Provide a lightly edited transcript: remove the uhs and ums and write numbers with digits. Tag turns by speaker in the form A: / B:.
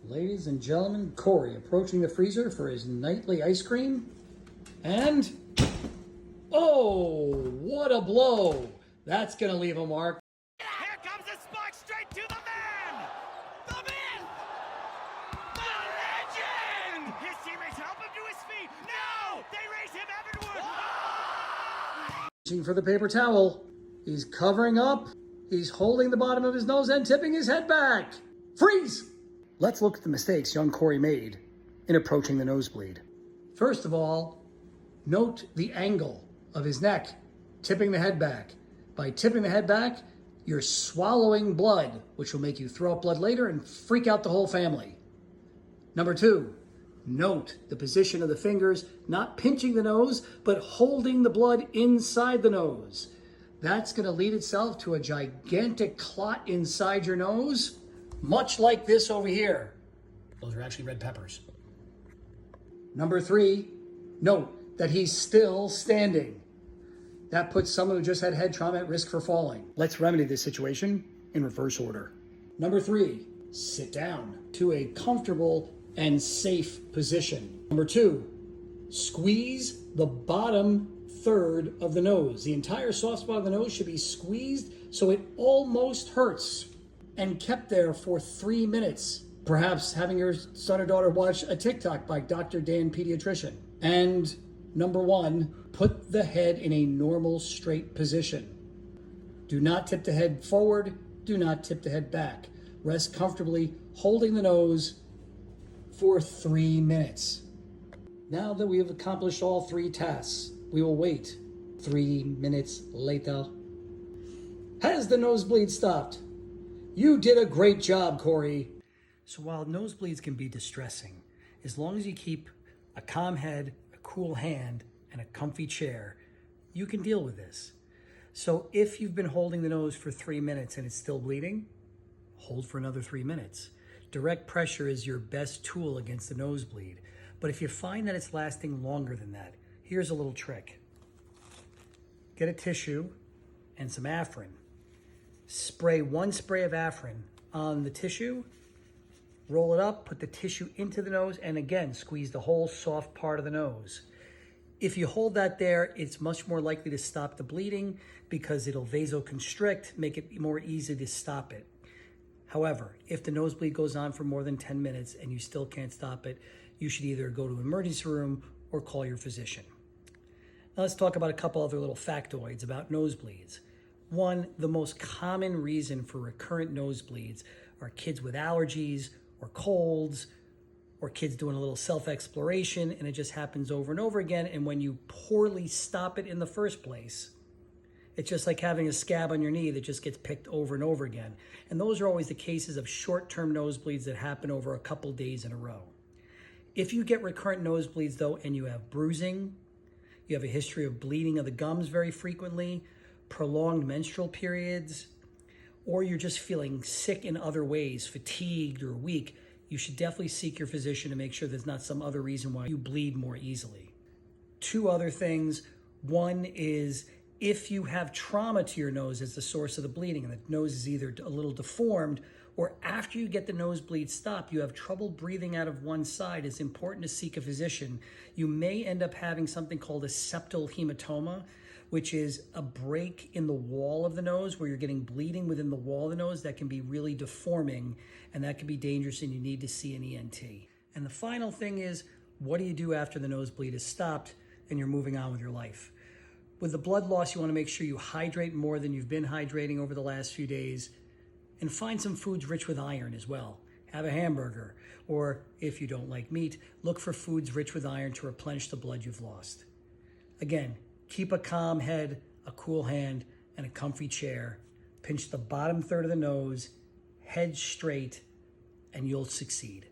A: Ladies and gentlemen, Corey approaching the freezer for his nightly ice cream. And, oh, what a blow. That's going to leave a mark.
B: Here comes a spike straight to the man! The man! The legend! His teammates help him to his feet. No! They raise him heavenward!
A: Reaching for the paper towel. He's covering up. He's holding the bottom of his nose and tipping his head back. Freeze! Let's look at the mistakes young Corey made in approaching the nosebleed. First of all, note the angle of his neck, tipping the head back. By tipping the head back, you're swallowing blood, which will make you throw up blood later and freak out the whole family. Number two, note the position of the fingers, not pinching the nose, but holding the blood inside the nose. That's going to lead itself to a gigantic clot inside your nose, much like this over here. Those are actually red peppers. Number three, note that he's still standing. That puts someone who just had head trauma at risk for falling. Let's remedy this situation in reverse order. Number three, sit down to a comfortable and safe position. Number two, squeeze the bottom third of the nose. The entire soft spot of the nose should be squeezed so it almost hurts and kept there for 3 minutes. Perhaps having your son or daughter watch a TikTok by Dr. Dan Pediatrician. And number one, put the head in a normal straight position. Do not tip the head forward. Do not tip the head back. Rest comfortably, holding the nose for 3 minutes. Now that we have accomplished all three tasks, we will wait. 3 minutes later. Has the nosebleed stopped? You did a great job, Corey. So while nosebleeds can be distressing, as long as you keep a calm head, a cool hand, and a comfy chair, you can deal with this. So if you've been holding the nose for 3 minutes and it's still bleeding, hold for another 3 minutes. Direct pressure is your best tool against the nosebleed. But if you find that it's lasting longer than that, here's a little trick. Get a tissue and some Afrin. Spray one spray of Afrin on the tissue, roll it up, put the tissue into the nose, and again, squeeze the whole soft part of the nose. If you hold that there, it's much more likely to stop the bleeding because it'll vasoconstrict, make it more easy to stop it. However, if the nosebleed goes on for more than 10 minutes and you still can't stop it, you should either go to an emergency room or call your physician. Now let's talk about a couple other little factoids about nosebleeds. One, the most common reason for recurrent nosebleeds are kids with allergies or colds or kids doing a little self-exploration, and it just happens over and over again. And when you poorly stop it in the first place, it's just like having a scab on your knee that just gets picked over and over again. And those are always the cases of short-term nosebleeds that happen over a couple days in a row. If you get recurrent nosebleeds though, and you have bruising, you have a history of bleeding of the gums very frequently, prolonged menstrual periods, or you're just feeling sick in other ways, fatigued or weak, you should definitely seek your physician to make sure there's not some other reason why you bleed more easily. Two other things. One is if you have trauma to your nose as the source of the bleeding, and the nose is either a little deformed, or after you get the nosebleed stopped, you have trouble breathing out of one side, it's important to seek a physician. You may end up having something called a septal hematoma, which is a break in the wall of the nose where you're getting bleeding within the wall of the nose that can be really deforming, and that can be dangerous, and you need to see an ENT. And the final thing is, what do you do after the nosebleed is stopped and you're moving on with your life? With the blood loss, you want to make sure you hydrate more than you've been hydrating over the last few days, and find some foods rich with iron as well. Have a hamburger, or if you don't like meat, look for foods rich with iron to replenish the blood you've lost. Again, keep a calm head, a cool hand, and a comfy chair. Pinch the bottom third of the nose, head straight, and you'll succeed.